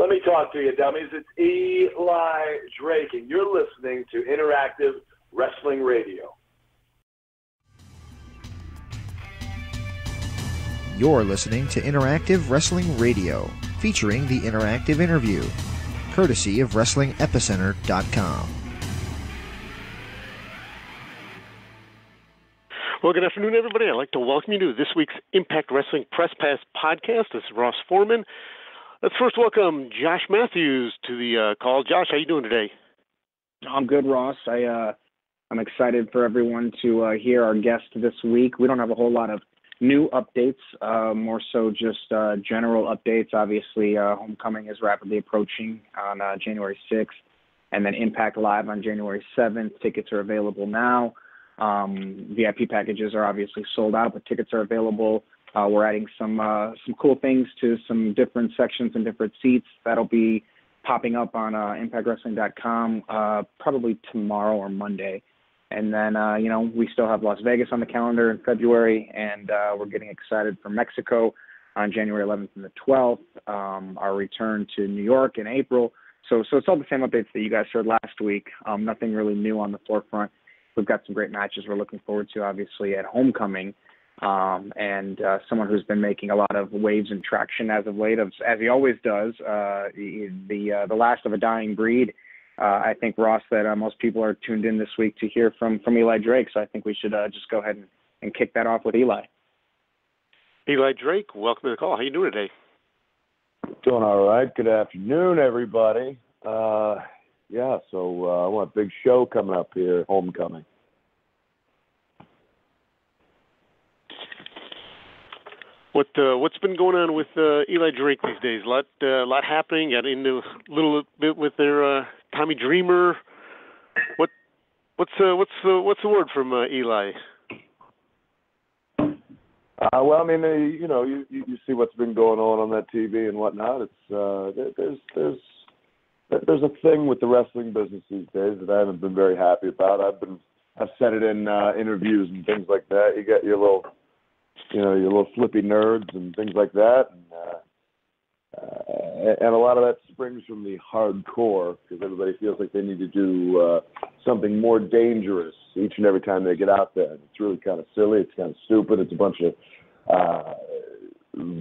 Let me talk to you, dummies. It's Eli Drake, and you're listening to Interactive Wrestling Radio. You're listening to Interactive Wrestling Radio, featuring the Interactive Interview, courtesy of WrestlingEpicenter.com. Well, good afternoon, everybody. I'd like to welcome you to this week's Impact Wrestling Press Pass podcast. This is Ross Foreman. Let's first welcome Josh Matthews to the call. Josh, how you doing today? I'm good, Ross. I'm excited for everyone to hear our guest this week. We don't have a whole lot of new updates, more so just general updates. Obviously, Homecoming is rapidly approaching on January 6th, and then Impact Live on January 7th. Tickets are available now. VIP packages are obviously sold out, but tickets are available. We're adding some cool things to some different sections and different seats. That'll be popping up on ImpactWrestling.com probably tomorrow or Monday. And then, we still have Las Vegas on the calendar in February, and we're getting excited for Mexico on January 11th and the 12th, our return to New York in April. So it's all the same updates that you guys heard last week. Nothing really new on the forefront. We've got some great matches we're looking forward to, obviously, at Homecoming. And someone who's been making a lot of waves and traction as of late, as he always does, the last of a dying breed. I think, Ross, that most people are tuned in this week to hear from Eli Drake, so I think we should just go ahead and kick that off with Eli. Eli Drake, welcome to the call. How you doing today? Doing all right. Good afternoon, everybody. So I want a big show coming up here, Homecoming. What's been going on with Eli Drake these days? A lot happening. Got into a little bit with their Tommy Dreamer. What's the word from Eli? You see what's been going on that TV and whatnot. It's there's a thing with the wrestling business these days that I haven't been very happy about. I've said it in interviews and things like that. You got your little flippy nerds and things like that, and a lot of that springs from the hardcore, because everybody feels like they need to do something more dangerous each and every time they get out there. And it's really kind of silly. It's kind of stupid. It's a bunch of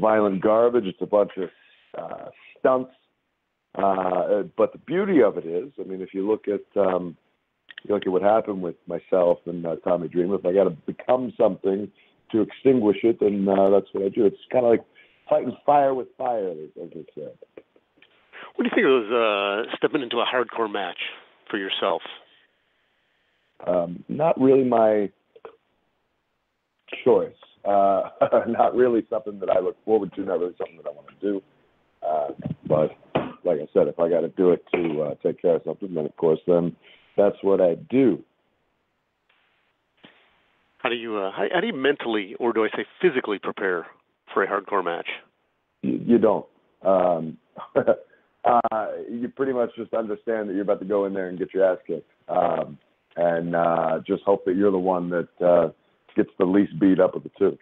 violent garbage. It's a bunch of stunts. But the beauty of it is, if you look at what happened with myself and Tommy Dreamer, if I got to become something to extinguish it, then that's what I do. It's kind of like fighting fire with fire, as they say. What do you think of those stepping into a hardcore match for yourself? Not really my choice. Not really something that I look forward to. Not really something that I want to do. But like I said, if I got to do it to take care of something, then of course, then that's what I do. How do you mentally, or do I say physically, prepare for a hardcore match? You don't. You pretty much just understand that you're about to go in there and get your ass kicked, and just hope that you're the one that gets the least beat up of the two.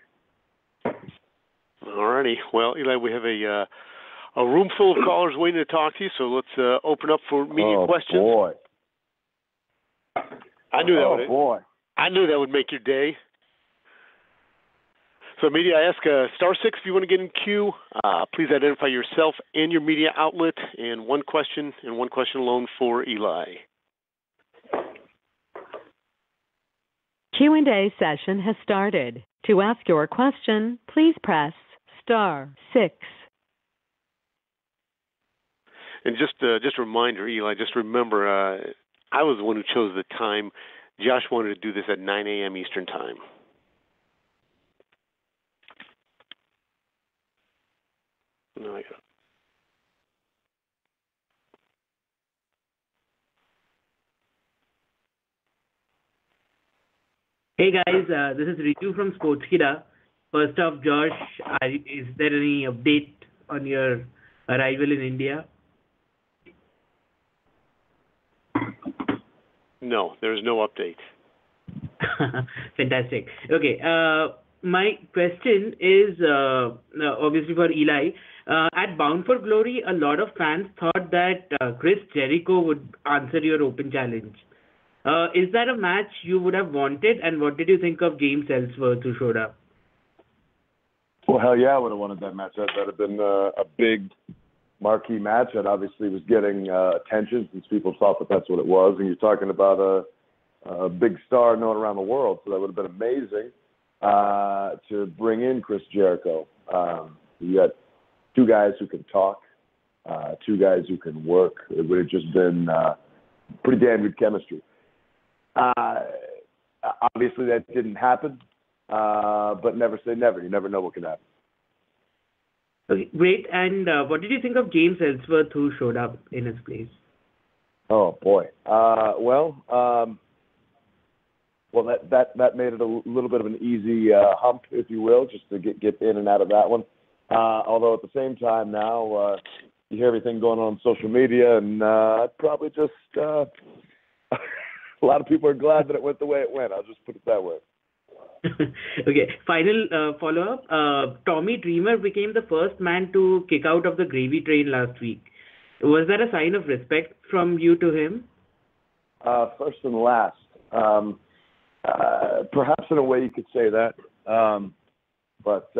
All righty. Well, Eli, we have a room full of callers waiting to talk to you, so let's open up for media questions. Oh, boy. I knew that would make your day. So, media, I ask *6 if you want to get in queue. Please identify yourself and your media outlet, and one question alone for Eli. Q&A session has started. To ask your question, please press *6. And just a reminder, Eli, just remember, I was the one who chose the time. Josh wanted to do this at 9 a.m. Eastern Time. No, I got it. Hey guys, this is Ritu from Sportskeeda. First off, Josh, is there any update on your arrival in India? No, there is no update. Fantastic. Okay, my question is obviously for Eli. At Bound for Glory, a lot of fans thought that Chris Jericho would answer your open challenge. Is that a match you would have wanted, and what did you think of James Ellsworth who showed up? Well, hell yeah, I would have wanted that match. That'd have been a big marquee match that obviously was getting attention since people thought that that's what it was. And you're talking about a big star known around the world, so that would have been amazing to bring in Chris Jericho. You got two guys who can talk, two guys who can work. It would have just been pretty damn good chemistry. Obviously, that didn't happen, but never say never. You never know what could happen. Okay, great. And what did you think of James Ellsworth who showed up in his place? Oh boy. Well, that made it a little bit of an easy hump, if you will, just to get in and out of that one. Although at the same time now, you hear everything going on social media, and I'd probably just a lot of people are glad that it went the way it went. I'll just put it that way. Okay, final follow-up. Tommy Dreamer became the first man to kick out of the gravy train last week. Was that a sign of respect from you to him? First and last. Perhaps in a way you could say that. But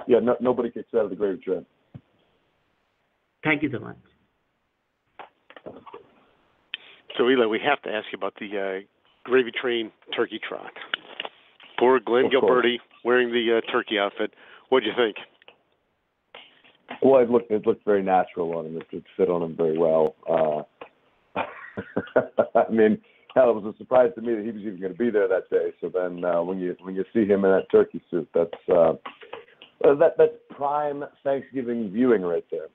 yeah, nobody kicks out of the gravy train. Thank you so much. So, Eli, we have to ask you about the gravy train turkey trot. Poor Glenn Gilberti wearing the turkey outfit. What'd you think? Well, it looked very natural on him. It fit on him very well. I mean, hell, it was a surprise to me that he was even going to be there that day. So then, when you see him in that turkey suit, that's prime Thanksgiving viewing right there.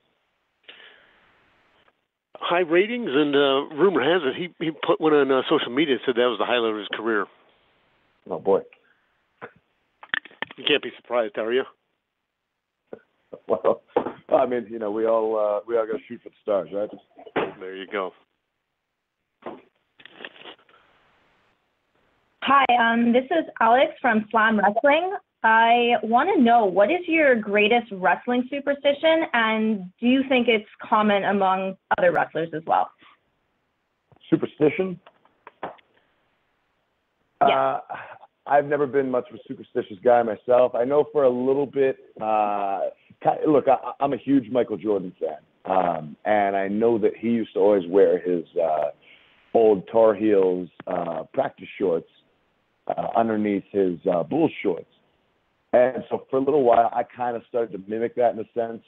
High ratings, and rumor has it he put one on social media and said that was the highlight of his career. Oh boy. You can't be surprised, are you? Well, I mean, we all got to shoot for the stars, right? There you go. Hi, this is Alex from Slam Wrestling. I want to know, what is your greatest wrestling superstition, and do you think it's common among other wrestlers as well? Superstition? Yeah. I've never been much of a superstitious guy myself. I know for a little bit, look, I'm a huge Michael Jordan fan. And I know that he used to always wear his old Tar Heels practice shorts underneath his Bulls shorts. And so for a little while, I kind of started to mimic that in a sense,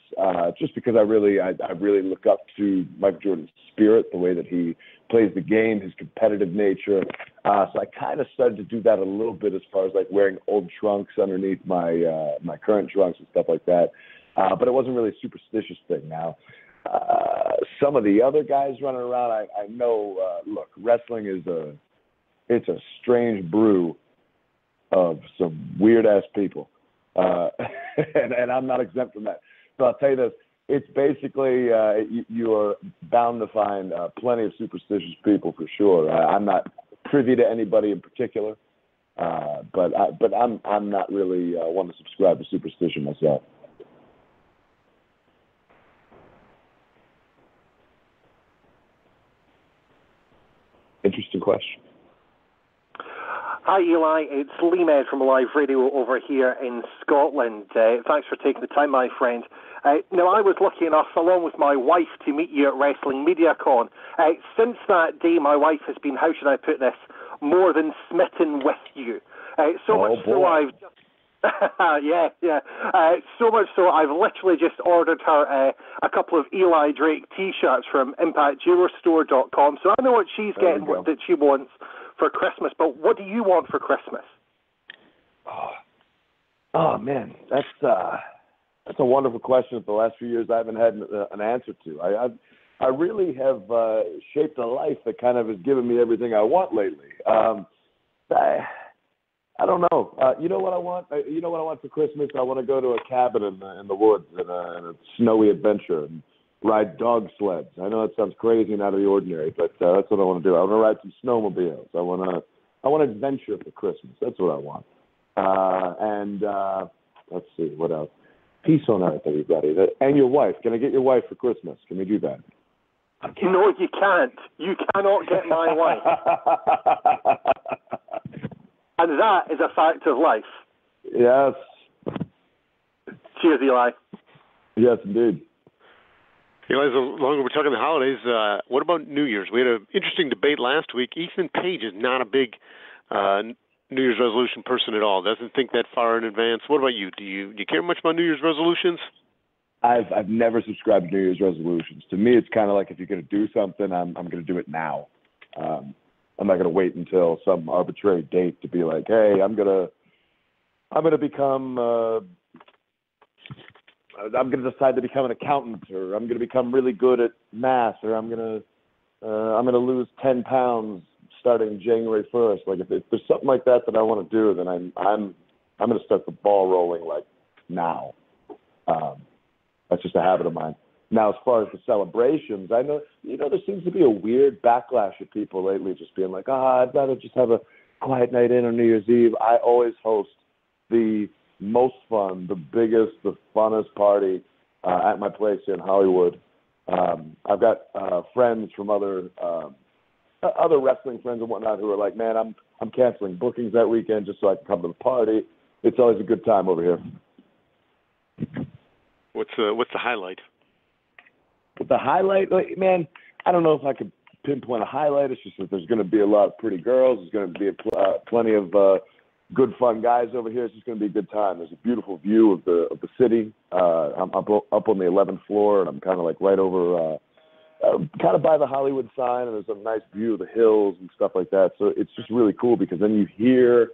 just because I really look up to Michael Jordan's spirit, the way that he plays the game, his competitive nature. So I kind of started to do that a little bit as far as like wearing old trunks underneath my my current trunks and stuff like that. But it wasn't really a superstitious thing. Now, some of the other guys running around, I know. Look, wrestling is it's a strange brew of some weird ass people. And I'm not exempt from that. So I'll tell you this, it's basically, you are bound to find plenty of superstitious people for sure. I'm not privy to anybody in particular, but I'm not really one to subscribe to superstition myself. Interesting question. Hi, Eli. It's Lee Med from Live Radio over here in Scotland. Thanks for taking the time, my friend. Now, I was lucky enough, along with my wife, to meet you at Wrestling MediaCon. Since that day, my wife has been, how should I put this, more than smitten with you. So much so I've just... so much so I've literally just ordered her a couple of Eli Drake T-shirts from ImpactJewellerStore.com. So I know what she's getting, what that she wants for Christmas, but what do you want for Christmas? Oh man, that's a wonderful question. The last few years I haven't had an answer to. I really have shaped a life that kind of has given me everything I want lately. I don't know. You know what I want? You know what I want for Christmas? I want to go to a cabin in the woods and a snowy adventure and ride dog sleds. I know that sounds crazy and out of the ordinary, but that's what I want to do. I want to ride some snowmobiles. I want adventure for Christmas. That's what I want. And let's see, what else? Peace on earth, everybody. And your wife. Can I get your wife for Christmas? Can we do that? No, you can't. You cannot get my wife. And that is a fact of life. Yes. Cheers, Eli. Yes, indeed. Eli, as long as we're talking the holidays, what about New Year's? We had an interesting debate last week. Ethan Page is not a big New Year's resolution person at all. Doesn't think that far in advance. What about you? Do you care much about New Year's resolutions? I've never subscribed to New Year's resolutions. To me, it's kind of like if you're going to do something, I'm going to do it now. I'm not going to wait until some arbitrary date to be like, hey, I'm going to become. I'm going to decide to become an accountant, or I'm going to become really good at math, or I'm going to lose 10 pounds starting January 1st. Like if there's something like that I want to do, then I'm going to start the ball rolling like now. That's just a habit of mine. Now, as far as the celebrations, I know there seems to be a weird backlash of people lately, just being like, I'd rather just have a quiet night in on New Year's Eve. I always host the most fun, the biggest, the funnest party at my place in Hollywood. I've got friends from other wrestling friends and whatnot who are like, man, I'm canceling bookings that weekend just so I can come to the party. It's always a good time over here. What's the highlight? The highlight, man, I don't know if I could pinpoint a highlight. It's just that there's going to be a lot of pretty girls. There's going to be plenty of good, fun guys over here. It's just going to be a good time. There's a beautiful view of the city. I'm up on the 11th floor, and I'm kind of like right over, kind of by the Hollywood sign, and there's a nice view of the hills and stuff like that. So it's just really cool because then you hear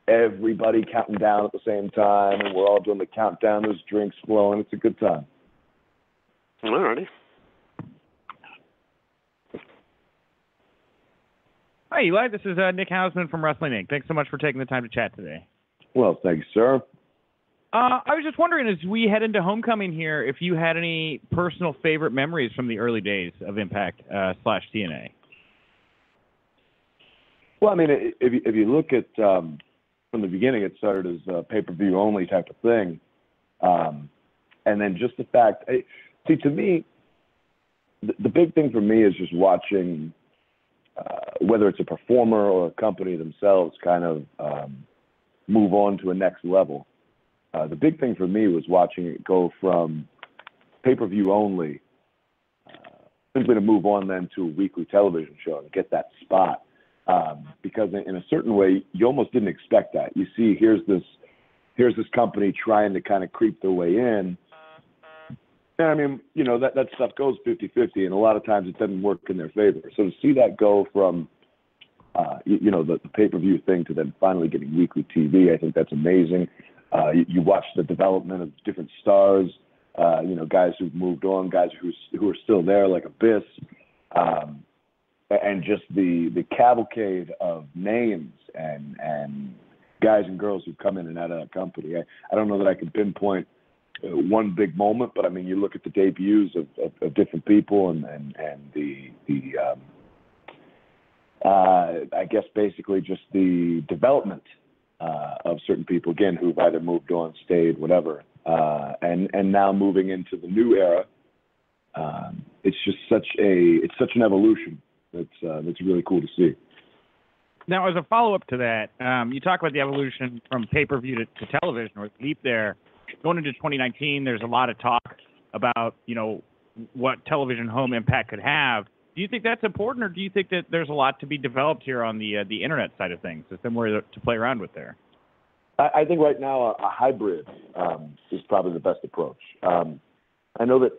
everybody counting down at the same time, and we're all doing the countdown. There's drinks flowing. It's a good time. All righty. Hi, Eli. This is Nick Hausman from Wrestling Inc. Thanks so much for taking the time to chat today. Well, thank you, sir. I was just wondering, as we head into Homecoming here, if you had any personal favorite memories from the early days of Impact / TNA. Well, I mean, if you look at from the beginning, it started as a pay-per-view only type of thing, and then just the fact. See, to me, the big thing for me is just watching. Whether it's a performer or a company themselves kind of move on to a next level. The big thing for me was watching it go from pay-per-view only simply to move on then to a weekly television show and get that spot. Because in a certain way, you almost didn't expect that. You see, here's this company trying to kind of creep their way in. And I mean, that stuff goes 50-50, and a lot of times it doesn't work in their favor. So to see that go from, the pay-per-view thing to then finally getting weekly TV, I think that's amazing. You watch the development of different stars, guys who've moved on, guys who are still there, like Abyss, and just the cavalcade of names and guys and girls who've come in and out of that company. I don't know that I can pinpoint one big moment, but I mean, you look at the debuts of different people and I guess basically just the development of certain people, again, who've either moved on, stayed, whatever, and now moving into the new era. It's just such an evolution. That's really cool to see. Now, as a follow-up to that, you talk about the evolution from pay-per-view to television, or the leap there. Going into 2019, there's a lot of talk about, what television home impact could have. Do you think that's important, or do you think that there's a lot to be developed here on the internet side of things? Is there more to play around with there? I think right now a hybrid is probably the best approach. I know that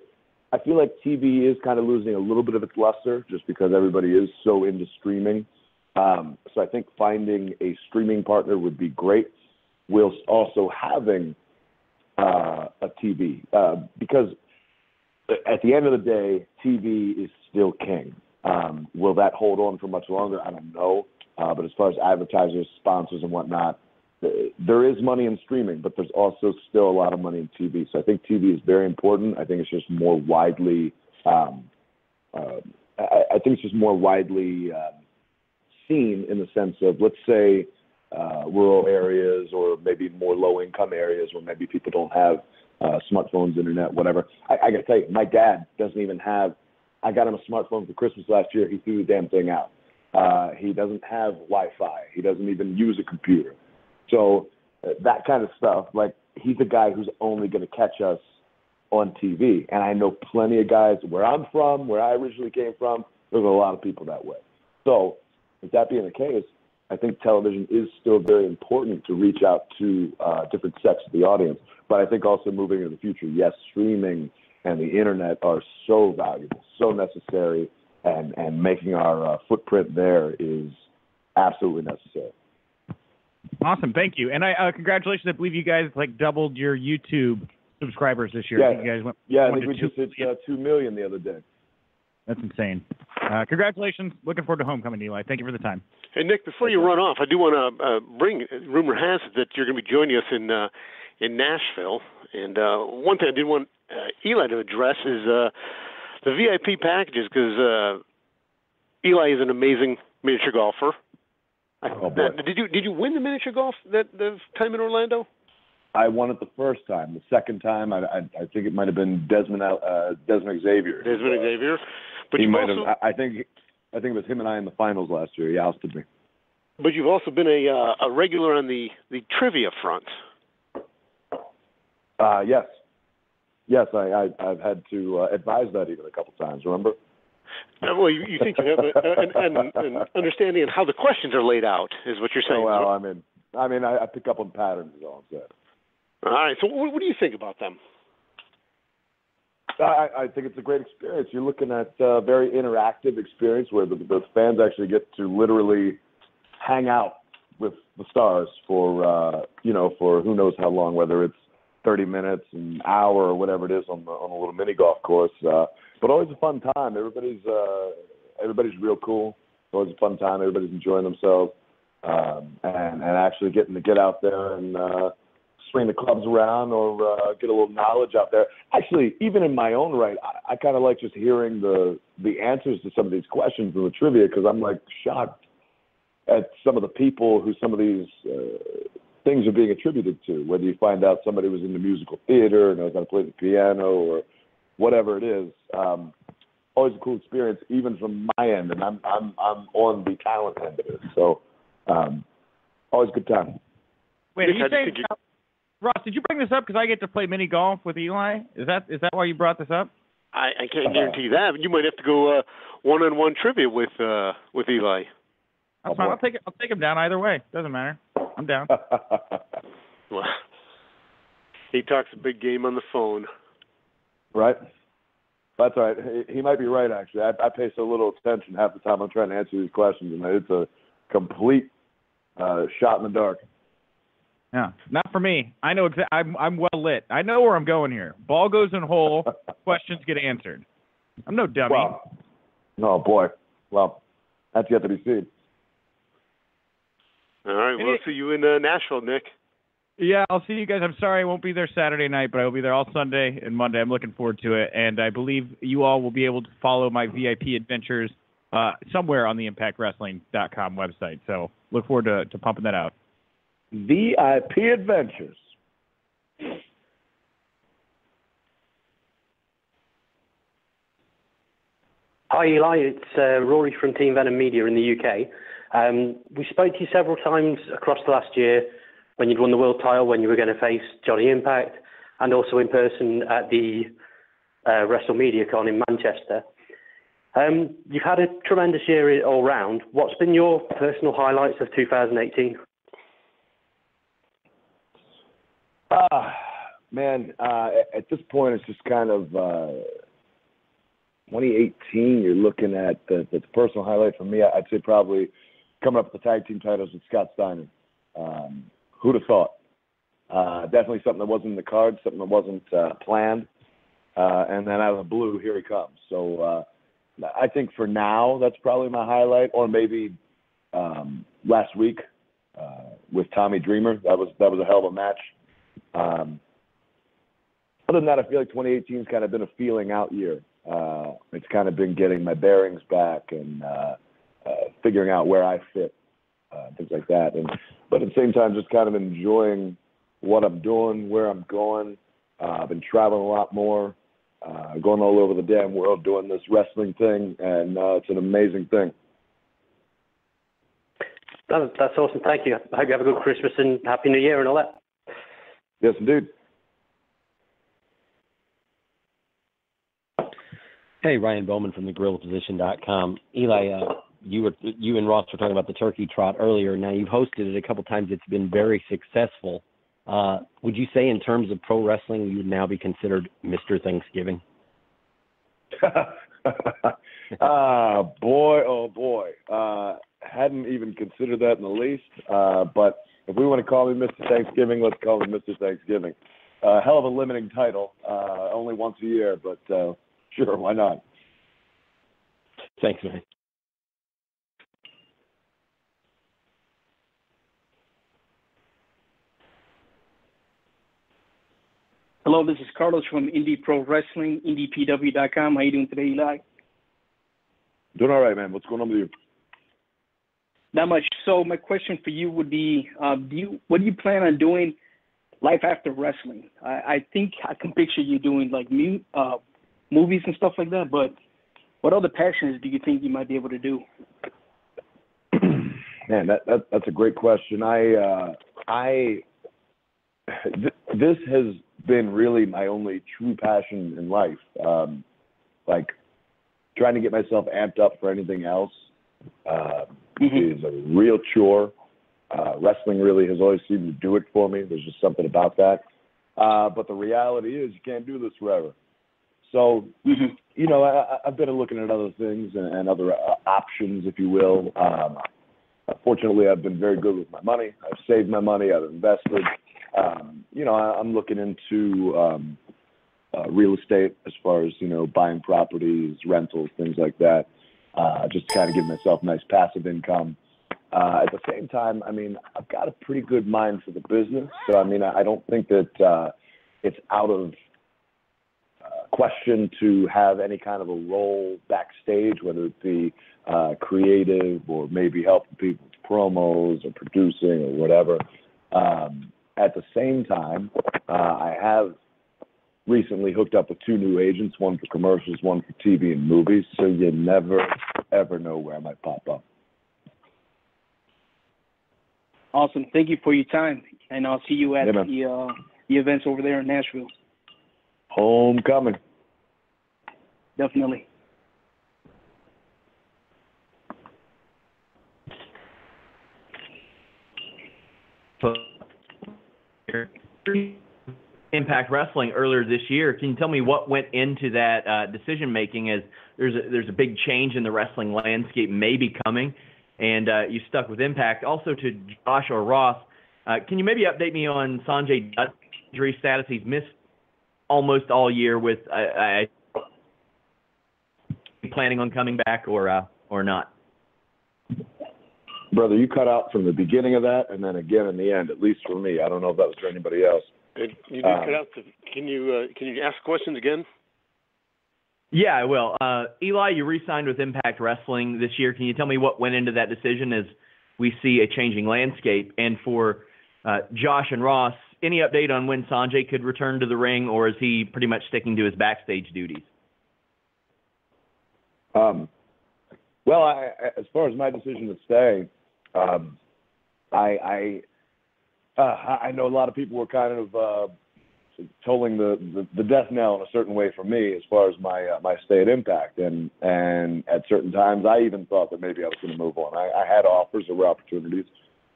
I feel like TV is kind of losing a little bit of its luster just because everybody is so into streaming. So I think finding a streaming partner would be great, whilst also having a TV, because at the end of the day, TV is still king. Will that hold on for much longer? I don't know. But as far as advertisers, sponsors, and whatnot, there is money in streaming, but there's also still a lot of money in TV. So I think TV is very important. I think it's just more widely. I think it's just more widely seen in the sense of, let's say, rural areas or maybe more low-income areas where maybe people don't have smartphones, internet, whatever. I got to tell you, my dad doesn't even have. I got him a smartphone for Christmas last year. He threw the damn thing out. He doesn't have Wi-Fi. He doesn't even use a computer. So that kind of stuff, like he's a guy who's only going to catch us on TV. And I know plenty of guys where I'm from, where I originally came from, there's a lot of people that way. So with that being the case, I think television is still very important to reach out to different sects of the audience. But I think also moving into the future, yes, streaming and the internet are so valuable, so necessary, and making our footprint there is absolutely necessary. Awesome, thank you. And congratulations, I believe you guys doubled your YouTube subscribers this year. Yeah, I think you guys went, I think we just hit 2 million the other day. That's insane. Congratulations. Looking forward to homecoming, Eli. Thank you for the time. Hey, Nick, before you run off, I do want to bring, rumor has it that you're going to be joining us in Nashville. And one thing I did want Eli to address is the VIP packages, because Eli is an amazing miniature golfer. Did you win the miniature golf the time in Orlando? I won it the first time. The second time, I think it might have been Desmond Xavier. Desmond Xavier, but he you might also, have. I think it was him and I in the finals last year. He ousted me. But you've also been a regular on the trivia front. Yes. I've had to advise that even a couple times. Remember? Well, you think you have an understanding of how the questions are laid out, is what you're saying. Oh, well, I mean, I pick up on patterns, is all I'm saying. All right. So what do you think about them? I think it's a great experience. You're looking at a very interactive experience where the fans actually get to literally hang out with the stars for who knows how long, whether it's 30 minutes, an hour, or whatever it is on a little mini golf course. But always a fun time. Everybody's real cool. It's always a fun time. Everybody's enjoying themselves, and actually getting to get out there and swing the clubs around or get a little knowledge out there. Actually, even in my own right, I kind of like just hearing the answers to some of these questions in the trivia, because I'm shocked at some of the people who some of these things are being attributed to, whether you find out somebody was in the musical theater, knows how to play the piano, or whatever it is. Always a cool experience, even from my end, and I'm on the talent end of it. So, always a good time. Wait, are you saying, Ross, did you bring this up because I get to play mini golf with Eli? Is that why you brought this up? I can't guarantee that, but you might have to go one-on-one trivia with Eli. That's fine. I'll take him down either way. Doesn't matter. I'm down. Well, he talks a big game on the phone. Right. That's all right. He might be right, actually. I pay so little attention half the time I'm trying to answer these questions, and it's a complete shot in the dark. Yeah, not for me. I know I'm well lit. I know where I'm going here. Ball goes in hole, questions get answered. I'm no dummy. Well, oh, boy. Well, that's yet to be seen. All right, we'll see you in Nashville, Nick. Yeah, I'll see you guys. I'm sorry I won't be there Saturday night, but I will be there all Sunday and Monday. I'm looking forward to it, and I believe you all will be able to follow my VIP adventures somewhere on the ImpactWrestling.com website. So look forward to pumping that out. VIP Adventures. Hi, Eli. It's Rory from Team Venom Media in the UK. We spoke to you several times across the last year when you'd won the world title, when you were going to face Johnny Impact, and also in person at the WrestleMediacon in Manchester. You've had a tremendous year all round. What's been your personal highlights of 2018? Man, at this point, it's just kind of 2018. You're looking at the personal highlight for me. I'd say probably coming up with the tag team titles with Scott Steiner. Who'd have thought? Definitely something that wasn't in the cards, something that wasn't planned. And then out of the blue, here he comes. So I think for now, that's probably my highlight. Or maybe last week with Tommy Dreamer. That was a hell of a match. Other than that, I feel like 2018 has kind of been a feeling out year. It's kind of been getting my bearings back and figuring out where I fit, things like that. But at the same time, just kind of enjoying what I'm doing, where I'm going. I've been traveling a lot more, going all over the damn world doing this wrestling thing, and it's an amazing thing. That's awesome. Thank you. I hope you have a good Christmas and Happy New Year and all that. Yes, indeed. Hey, Ryan Bowman from thegorrillaposition.com. Eli, you and Ross were talking about the turkey trot earlier. Now, you've hosted it a couple times. It's been very successful. Would you say in terms of pro wrestling, you would now be considered Mr. Thanksgiving? Boy, oh boy. Hadn't even considered that in the least. But if we want to call me Mr. Thanksgiving, let's call me Mr. Thanksgiving. Hell of a limiting title. Only once a year, but sure, why not? Thanks, man. Hello, this is Carlos from Indie Pro Wrestling, IndiePW.com. How you doing today, Eli? Doing all right, man. What's going on with you? Not much. So my question for you would be, what do you plan on doing life after wrestling? I think I can picture you doing like movies and stuff like that, but what other passions do you think you might be able to do? Man, that's a great question. This has been really my only true passion in life. Like trying to get myself amped up for anything else is a real chore. Wrestling really has always seemed to do it for me. There's just something about that. But the reality is you can't do this forever. So, you know, I've been looking at other things and other options, if you will. Fortunately, I've been very good with my money. I've saved my money. I've invested. You know, I'm looking into real estate as far as, you know, buying properties, rentals, things like that, just to kind of give myself nice passive income. At the same time, I mean, I've got a pretty good mind for the business. So, I mean, I don't think that it's out of question to have any kind of a role backstage, whether it be creative or maybe helping people with promos or producing or whatever. At the same time, I have recently hooked up with 2 new agents, one for commercials, one for TV and movies, so you never, ever know where I might pop up. Awesome. Thank you for your time, and I'll see you at the events over there in Nashville. Homecoming. Definitely. Impact Wrestling earlier this year. Can you tell me what went into that decision making? As there's a big change in the wrestling landscape maybe coming, and you stuck with Impact. Also to Josh or Ross, can you maybe update me on Sanjay Dutt's injury status? He's missed almost all year. With planning on coming back or not? Brother, you cut out from the beginning of that and then again in the end, at least for me. I don't know if that was for anybody else. You did cut out. Can you ask questions again? Yeah, I will. Eli, you re-signed with Impact Wrestling this year. Can you tell me what went into that decision as we see a changing landscape? And for Josh and Ross, any update on when Sanjay could return to the ring, or is he pretty much sticking to his backstage duties? Well, as far as my decision to stay, I know a lot of people were kind of tolling the death knell in a certain way for me as far as my stay at Impact, and at certain times I even thought that maybe I was going to move on. I had offers, there were opportunities,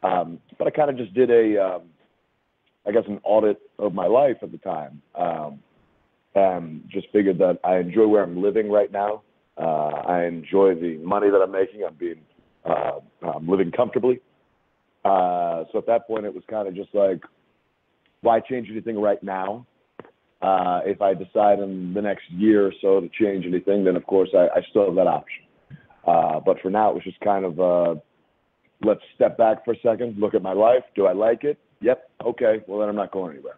but I kind of just did I guess an audit of my life at the time, and just figured that I enjoy where I'm living right now. I enjoy the money that I'm making. I'm living comfortably. So at that point, it was kind of just like, why change anything right now? If I decide in the next year or so to change anything, then of course I still have that option. But for now, it was just kind of, let's step back for a second, look at my life. Do I like it? Yep. Okay. Well, then I'm not going anywhere.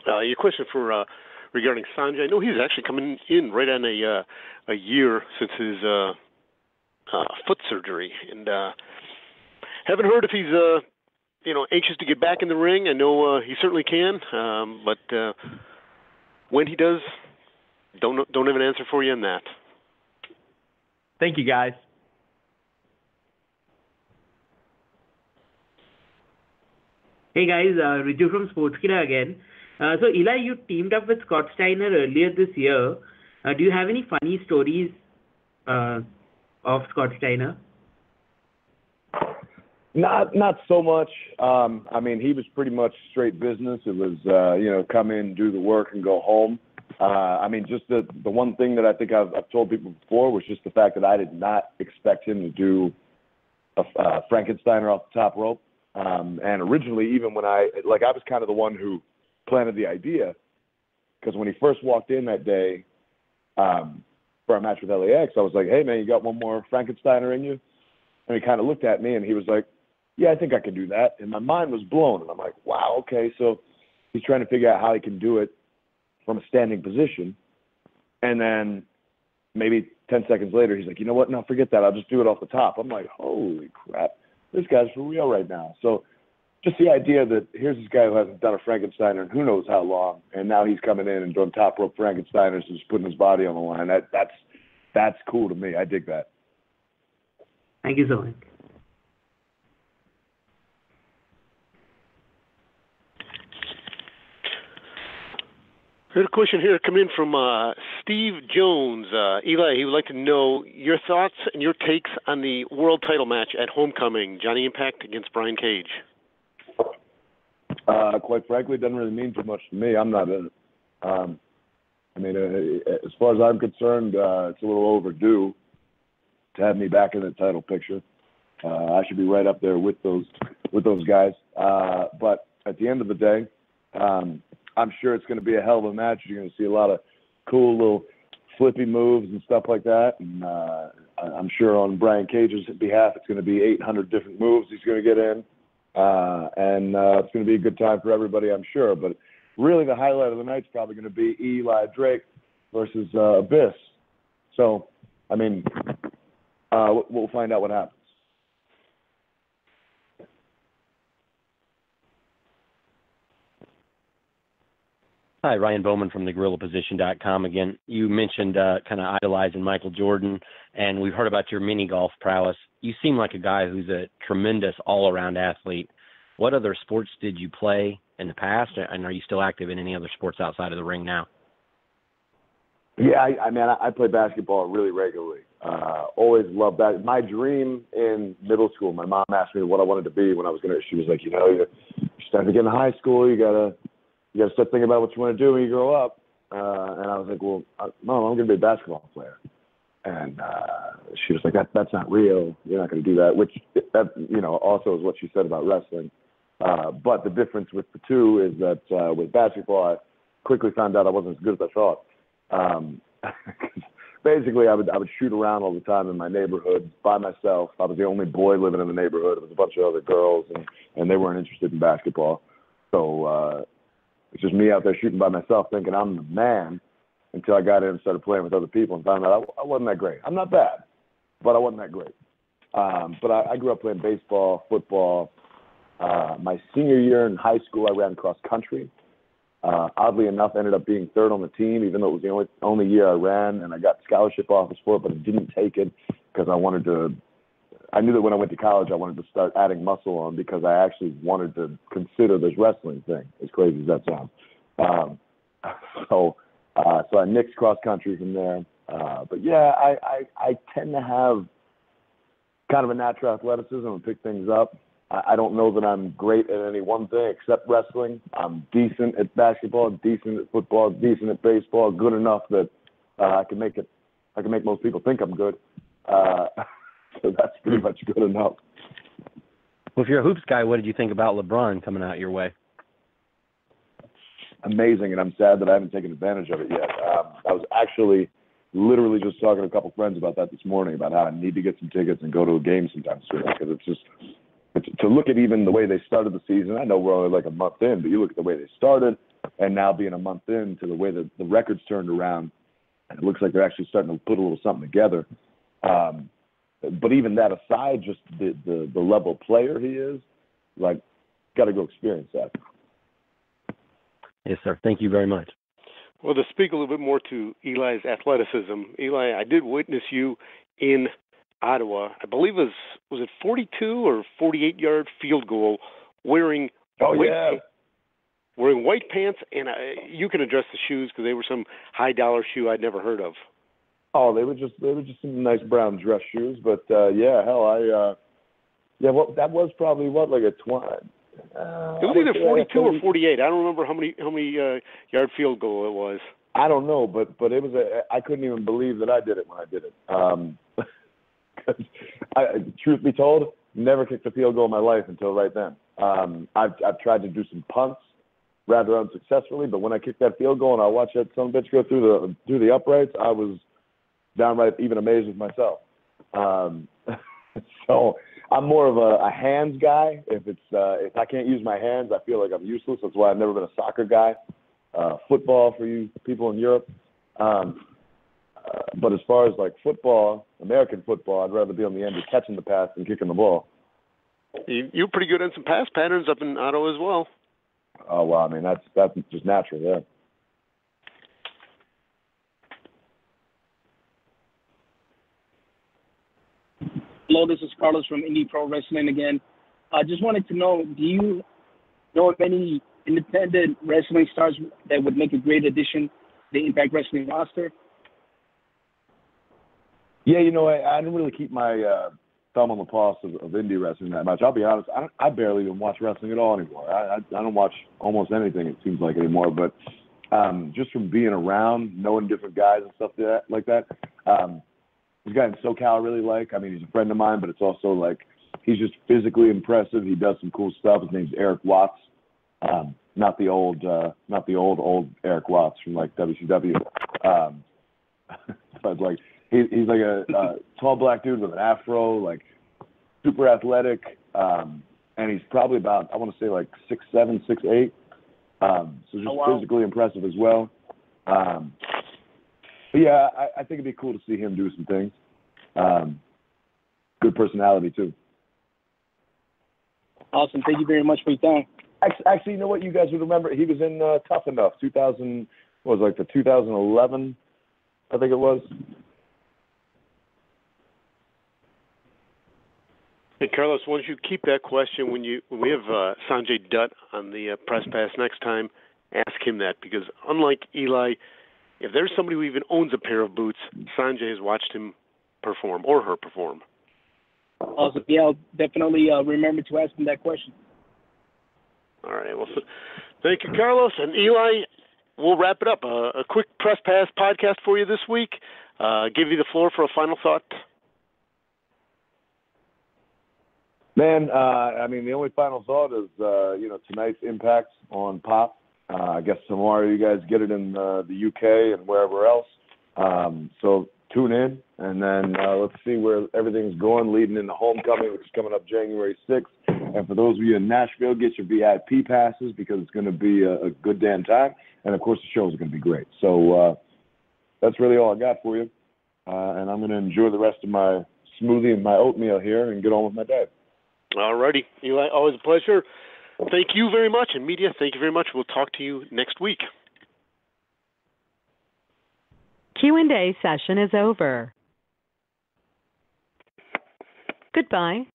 Your question for regarding Sanjay, I know he's actually coming in right on a year since his foot surgery, and haven't heard if he's anxious to get back in the ring. I know he certainly can, but when he does, don't have an answer for you on that. Thank you, guys. Hey guys, Riju from Sportskeeda again. So Eli, you teamed up with Scott Steiner earlier this year. Do you have any funny stories of Scott Steiner? Not so much. I mean, he was pretty much straight business. It was come in, do the work, and go home. I mean, just the one thing that I think I've told people before was just the fact that I did not expect him to do a Frankensteiner off the top rope. And originally, even when I was kind of the one who planted the idea, because when he first walked in that day for our match with LAX, I was like, hey, man, you got one more Frankensteiner in you? And he kind of looked at me, and he was like, yeah, I think I can do that. And my mind was blown. And I'm like, wow, okay. So he's trying to figure out how he can do it from a standing position. And then maybe 10 seconds later, he's like, you know what? No, forget that. I'll just do it off the top. I'm like, holy crap. This guy's for real right now. So just the idea that here's this guy who hasn't done a Frankensteiner in who knows how long, and now he's coming in and doing top rope Frankensteiners and just putting his body on the line. That's cool to me. I dig that. Thank you so much. I had a question here coming in from Steve Jones. Eli, he would like to know your thoughts and your takes on the world title match at Homecoming, Johnny Impact against Brian Cage. Quite frankly, it doesn't really mean too much to me. I'm not in it. I mean, as far as I'm concerned, it's a little overdue to have me back in the title picture. I should be right up there with those guys. But at the end of the day, I'm sure it's going to be a hell of a match. You're going to see a lot of cool little flippy moves and stuff like that. And I'm sure on Brian Cage's behalf, it's going to be 800 different moves he's going to get in. And it's going to be a good time for everybody, I'm sure. But really the highlight of the night is probably going to be Eli Drake versus Abyss. So, I mean, we'll find out what happens. Hi, Ryan Bowman from thegorillaposition.com again. You mentioned kind of idolizing Michael Jordan, and we've heard about your mini golf prowess. You seem like a guy who's a tremendous all-around athlete. What other sports did you play in the past, and are you still active in any other sports outside of the ring now? Yeah, I play basketball really regularly. Always loved that. My dream in middle school, my mom asked me what I wanted to be when I was she was like, you're starting to get into high school, you got to start thinking about what you want to do when you grow up. And I was like, well, Mom, I'm going to be a basketball player. And she was like, that's not real. You're not going to do that, which also is what she said about wrestling. But the difference with the two is that with basketball, I quickly found out I wasn't as good as I thought. Basically, I would shoot around all the time in my neighborhood by myself. I was the only boy living in the neighborhood. There was a bunch of other girls, and they weren't interested in basketball. So it's just me out there shooting by myself thinking I'm the man until I got in and started playing with other people and found out I wasn't that great. I'm not bad, but I wasn't that great. But I grew up playing baseball, football. My senior year in high school, I ran cross country. Oddly enough, ended up being third on the team, even though it was the only year I ran, and I got scholarship offers for it, but I didn't take it because I knew that when I went to college, I wanted to start adding muscle on because I actually wanted to consider this wrestling thing, as crazy as that sounds. So I nixed cross country from there. But yeah, I tend to have kind of a natural athleticism and pick things up. I don't know that I'm great at any one thing except wrestling. I'm decent at basketball, decent at football, decent at baseball, good enough that I can make most people think I'm good. So that's pretty much good enough. Well, if you're a hoops guy, what did you think about LeBron coming out your way? Amazing, and I'm sad that I haven't taken advantage of it yet. I was actually literally just talking to a couple friends about that this morning, about how I need to get some tickets and go to a game sometime soon, because to look at even the way they started the season. I know we're only like a month in, but you look at the way they started, and now being a month in to the way that the record's turned around, and it looks like they're actually starting to put a little something together. But even that aside, just the level player he is, like got to go experience that. Yes, sir. Thank you very much. Well, to speak a little bit more to Eli's athleticism, Eli, I did witness you in Ottawa. I believe was it 42 or 48-yard field goal wearing wearing white pants, and you can address the shoes because they were some high-dollar shoe I'd never heard of. Oh, they were just some nice brown dress shoes, but that was probably like a 20. It was either 42 or 48. I don't remember how many yard field goal it was. I don't know, but it was I couldn't even believe that I did it when I did it. Truth be told, never kicked a field goal in my life until right then. I've tried to do some punts rather unsuccessfully, but when I kicked that field goal and I watched that son of a bitch go through the uprights, I was downright even amazed with myself. So I'm more of a hands guy. If I can't use my hands, I feel like I'm useless. That's why I've never been a soccer guy. Football for you people in Europe. But as far as like football, American football, I'd rather be on the end of catching the pass than kicking the ball. You're pretty good at some pass patterns up in Ottawa as well. Oh, well, I mean, that's just natural, yeah. Hello, this is Carlos from Indie Pro Wrestling again. I just wanted to know, do you know of any independent wrestling stars that would make a great addition to the Impact Wrestling roster? Yeah, I didn't really keep my thumb on the pulse of indie wrestling that much. I'll be honest, I barely even watch wrestling at all anymore. I don't watch almost anything, it seems like, anymore. But just from being around, knowing different guys and stuff like that, this guy in SoCal I really like. I mean, he's a friend of mine, but it's also like he's just physically impressive. He does some cool stuff. His name's Eric Watts, not the old Eric Watts from like WCW, but like. He's like a tall black dude with an afro, like super athletic, and he's probably about, I want to say like 6'7", 6'8", so just physically impressive as well. But yeah, I think it'd be cool to see him do some things. Good personality too. Awesome. Thank you very much for your time. Actually, you know what? You guys would remember he was in Tough Enough, 2011, I think it was. Hey, Carlos, why don't you keep that question when we have Sanjay Dutt on the press pass next time, ask him that, because unlike Eli, if there's somebody who even owns a pair of boots, Sanjay has watched him perform or her perform. Awesome. Yeah, I'll definitely remember to ask him that question. All right. Well, thank you, Carlos. And Eli, we'll wrap it up. A quick press pass podcast for you this week. Give you the floor for a final thought. Man, I mean, the only final thought is, tonight's impact on Pop. I guess tomorrow you guys get it in the UK and wherever else. So tune in, and then let's see where everything's going leading into Homecoming, which is coming up January 6th. And for those of you in Nashville, get your VIP passes because it's going to be a good damn time. And, of course, the shows are going to be great. So that's really all I got for you. And I'm going to enjoy the rest of my smoothie and my oatmeal here and get on with my day. All righty. Eli, always a pleasure. Thank you very much. And media, thank you very much. We'll talk to you next week. Q&A session is over. Goodbye.